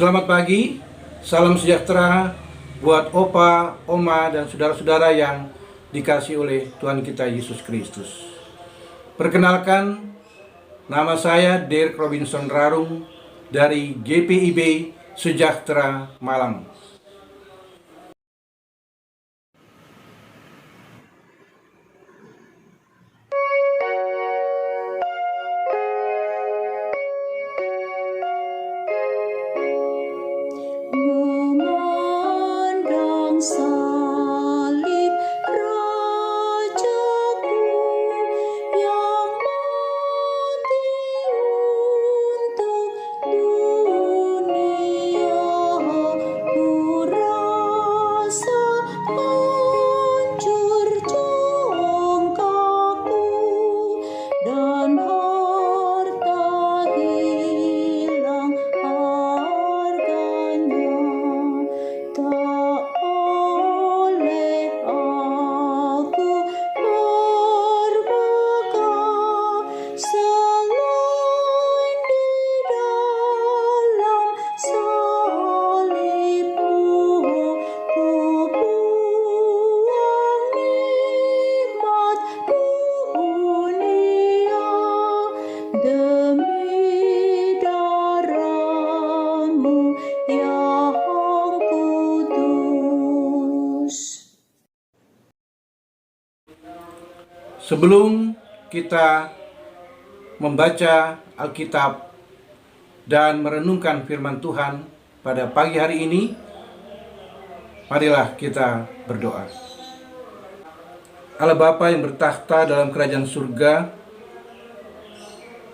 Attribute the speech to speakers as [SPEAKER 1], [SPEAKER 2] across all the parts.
[SPEAKER 1] Selamat pagi, salam sejahtera buat opa, oma, dan saudara-saudara yang dikasih oleh Tuhan kita Yesus Kristus. Perkenalkan, nama saya Derek Robinson Rarung dari GPIB Sejahtera Malang.
[SPEAKER 2] Memandang salib Rajaku yang mati untuk dunia, ku rasa hancur jangkaku dan harta hilang harganya. Tak oleh aku berbangga selain di dalam salibmu, ku buang nikmat dunia demi darahmu yang kudus.
[SPEAKER 1] Sebelum kita membaca Alkitab dan merenungkan firman Tuhan pada pagi hari ini, marilah kita berdoa. Allah Bapa yang bertakhta dalam kerajaan surga,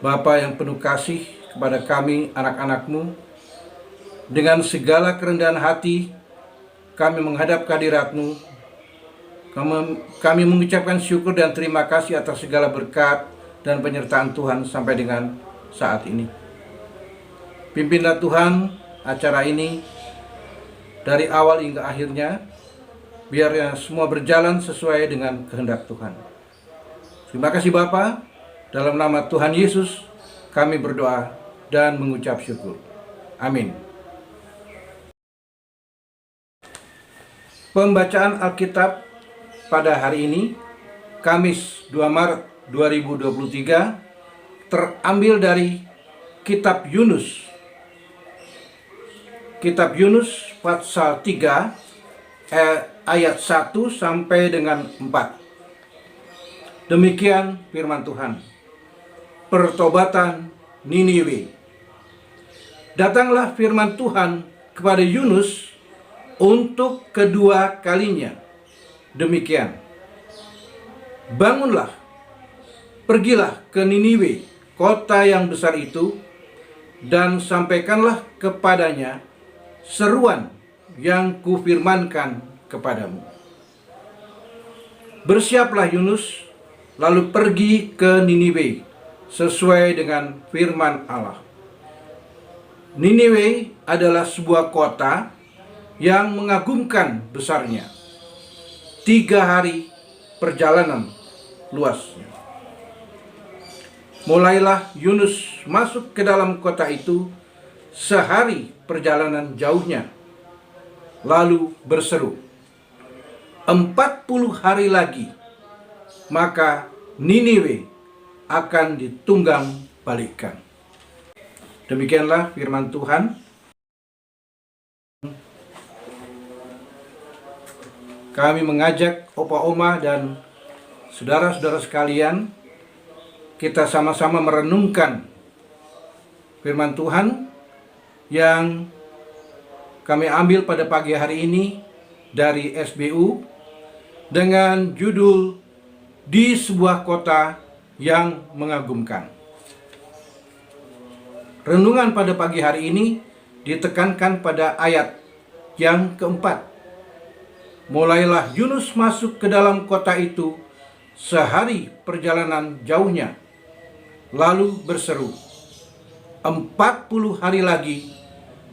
[SPEAKER 1] Bapa yang penuh kasih kepada kami anak-anak-Mu, dengan segala kerendahan hati kami menghadap kehadirat-Mu. Kami mengucapkan syukur dan terima kasih atas segala berkat dan penyertaan Tuhan sampai dengan saat ini. Pimpinlah Tuhan acara ini dari awal hingga akhirnya, biar semua berjalan sesuai dengan kehendak Tuhan. Terima kasih Bapa, dalam nama Tuhan Yesus kami berdoa dan mengucap syukur. Amin. Pembacaan Alkitab pada hari ini, Kamis 2 Maret 2023, terambil dari Kitab Yunus. Kitab Yunus pasal 3 ayat 1 sampai dengan 4. Demikian firman Tuhan. Pertobatan Niniwe. Datanglah firman Tuhan kepada Yunus untuk kedua kalinya. Demikian, bangunlah, pergilah ke Niniwe, kota yang besar itu, dan sampaikanlah kepadanya seruan yang kufirmankan kepadamu. Bersiaplah Yunus, lalu pergi ke Niniwe sesuai dengan firman Allah. Niniwe adalah sebuah kota yang mengagumkan besarnya. 3 hari perjalanan luasnya. Mulailah Yunus masuk ke dalam kota itu sehari perjalanan jauhnya, lalu berseru, 40 hari lagi, maka Niniwe akan ditunggang balikkan. Demikianlah firman Tuhan. Kami mengajak opa oma dan saudara-saudara sekalian, kita sama-sama merenungkan firman Tuhan yang kami ambil pada pagi hari ini dari SBU dengan judul Di Sebuah Kota yang Mengagumkan. Renungan pada pagi hari ini ditekankan pada ayat yang keempat. Mulailah Yunus masuk ke dalam kota itu sehari perjalanan jauhnya, lalu berseru, 40 hari lagi,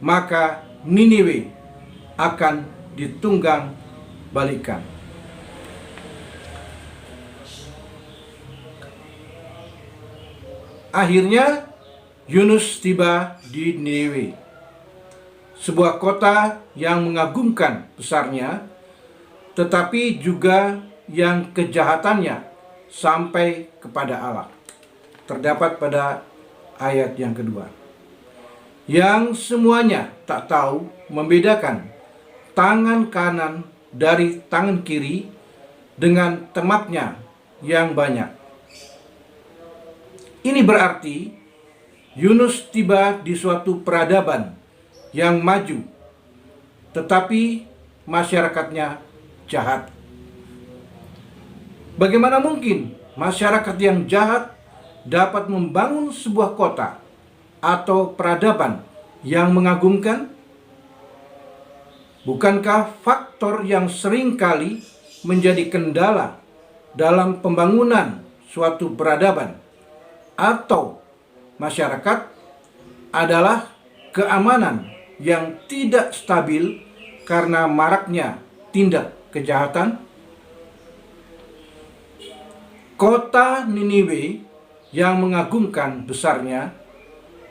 [SPEAKER 1] maka Niniwe akan ditunggang balikkan. Akhirnya Yunus tiba di Niniwe. sebuah kota yang mengagumkan besarnya, tetapi juga yang kejahatannya sampai kepada Allah. Terdapat pada ayat yang kedua. Yang semuanya tak tahu membedakan tangan kanan dari tangan kiri dengan tematnya yang banyak. Ini berarti Yunus tiba di suatu peradaban yang maju, tetapi masyarakatnya jahat. Bagaimana mungkin masyarakat yang jahat dapat membangun sebuah kota atau peradaban yang mengagumkan? Bukankah faktor yang seringkali menjadi kendala dalam pembangunan suatu peradaban atau masyarakat adalah keamanan yang tidak stabil karena maraknya tindak kejahatan? Kota Niniwe yang mengagumkan besarnya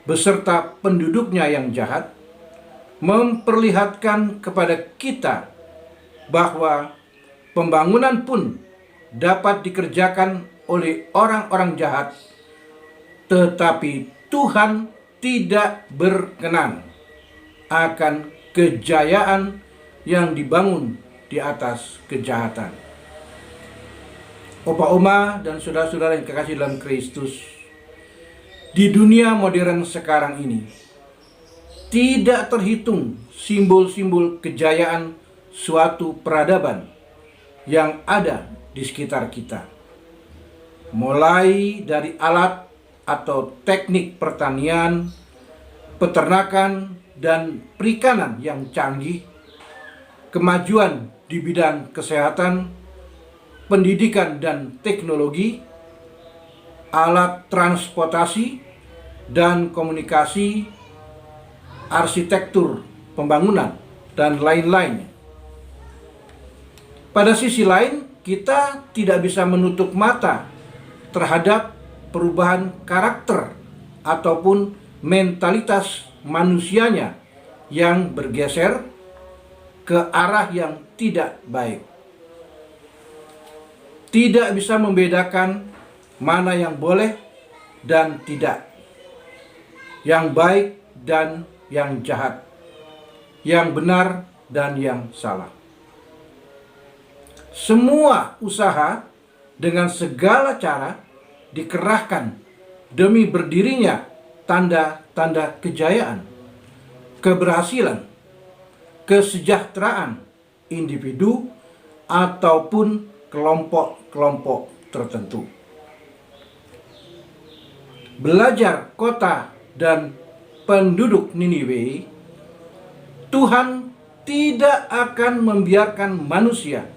[SPEAKER 1] beserta penduduknya yang jahat memperlihatkan kepada kita bahwa pembangunan pun dapat dikerjakan oleh orang-orang jahat, tetapi Tuhan tidak berkenan akan kejayaan yang dibangun di atas kejahatan. Opa-oma dan saudara-saudara yang kekasih dalam Kristus, di dunia modern sekarang ini tidak terhitung simbol-simbol kejayaan suatu peradaban yang ada di sekitar kita. Mulai dari alat atau teknik pertanian, peternakan, dan perikanan yang canggih, kemajuan di bidang kesehatan, pendidikan dan teknologi, alat transportasi dan komunikasi, arsitektur pembangunan, dan lain-lainnya. Pada sisi lain, kita tidak bisa menutup mata terhadap perubahan karakter ataupun mentalitas manusianya yang bergeser ke arah yang tidak baik. Tidak bisa membedakan mana yang boleh dan tidak, yang baik dan yang jahat, yang benar dan yang salah. Semua usaha dengan segala cara dikerahkan demi berdirinya tanda-tanda kejayaan, keberhasilan, kesejahteraan individu ataupun kelompok-kelompok tertentu. Belajar kota dan penduduk Niniwe, Tuhan tidak akan membiarkan manusia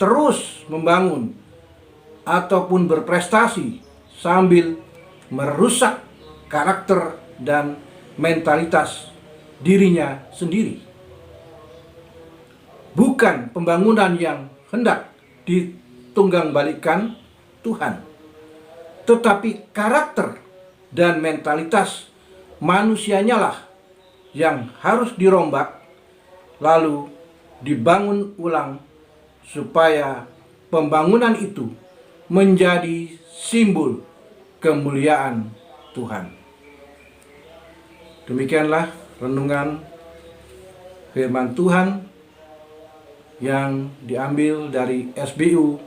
[SPEAKER 1] terus membangun ataupun berprestasi sambil merusak karakter dan mentalitas dirinya sendiri. Bukan pembangunan yang hendak ditunggangbalikan Tuhan, tetapi karakter dan mentalitas manusianya lah yang harus dirombak lalu dibangun ulang supaya pembangunan itu menjadi simbol kemuliaan Tuhan. Demikianlah renungan firman Tuhan yang diambil dari SBU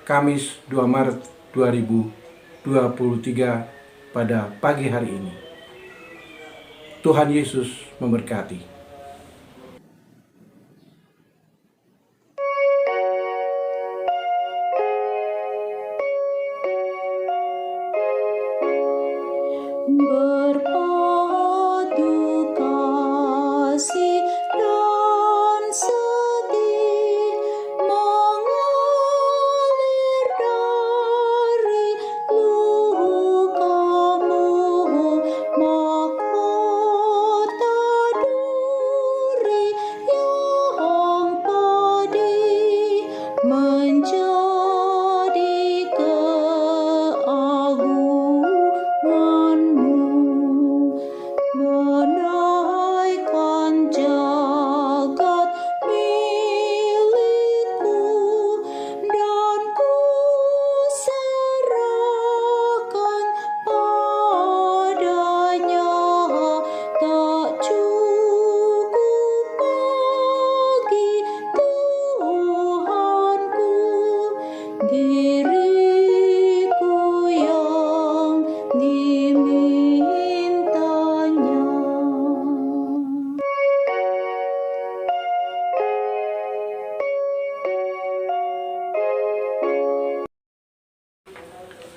[SPEAKER 1] Kamis 2 Maret 2023 pada pagi hari ini. Tuhan Yesus memberkati.
[SPEAKER 2] Berpadu kasih dan sedih mengalir dari lukamu, mahkota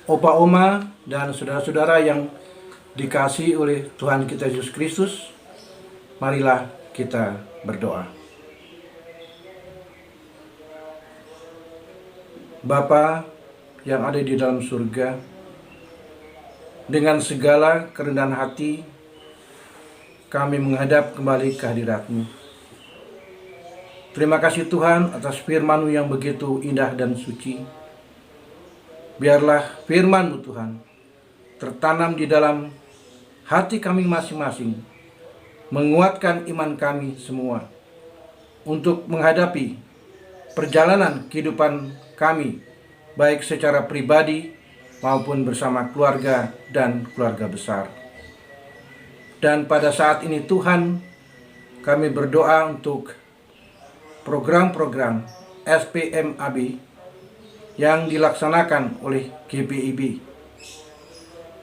[SPEAKER 1] Opa, Oma, dan saudara-saudara yang dikasihi oleh Tuhan kita Yesus Kristus, marilah kita berdoa. Bapa yang ada di dalam surga, dengan segala kerendahan hati, kami menghadap kembali ke hadirat-Mu. Terima kasih Tuhan atas firman-Mu yang begitu indah dan suci. Biarlah firman-Mu Tuhan tertanam di dalam hati kami masing-masing, menguatkan iman kami semua untuk menghadapi perjalanan kehidupan kami, baik secara pribadi maupun bersama keluarga dan keluarga besar. Dan pada saat ini Tuhan, kami berdoa untuk program-program SPMAB yang dilaksanakan oleh GPIB.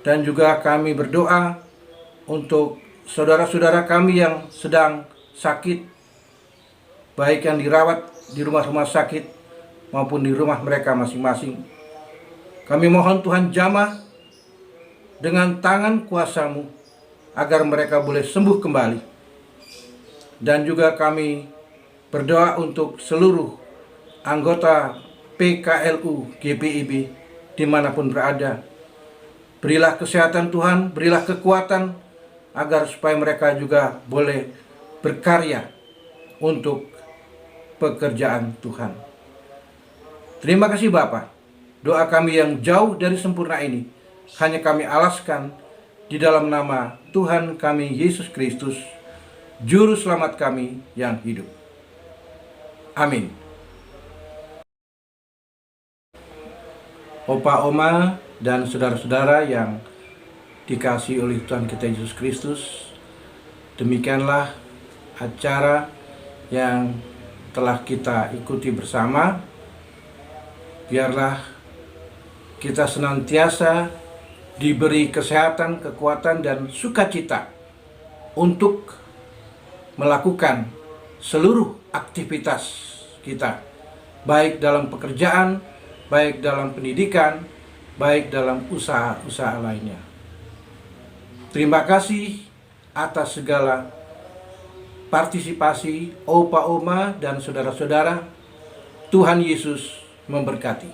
[SPEAKER 1] Dan juga kami berdoa untuk saudara-saudara kami yang sedang sakit, baik yang dirawat di rumah-rumah sakit maupun di rumah mereka masing-masing. Kami mohon Tuhan jamah dengan tangan kuasa-Mu agar mereka boleh sembuh kembali. Dan juga kami berdoa untuk seluruh anggota PKLU GPIB dimanapun berada. Berilah kesehatan Tuhan, berilah kekuatan agar supaya mereka juga boleh berkarya untuk pekerjaan Tuhan. Terima kasih Bapa. Doa kami yang jauh dari sempurna ini hanya kami alaskan di dalam nama Tuhan kami Yesus Kristus, Juru Selamat kami yang hidup. Amin. Opa, Oma, dan saudara-saudara yang dikasihi oleh Tuhan kita Yesus Kristus, demikianlah acara yang telah kita ikuti bersama. Biarlah kita senantiasa diberi kesehatan, kekuatan, dan sukacita untuk melakukan seluruh aktivitas kita, baik dalam pekerjaan, baik dalam pendidikan, baik dalam usaha-usaha lainnya. Terima kasih atas segala partisipasi Opa, Oma, dan saudara-saudara. Tuhan Yesus memberkati.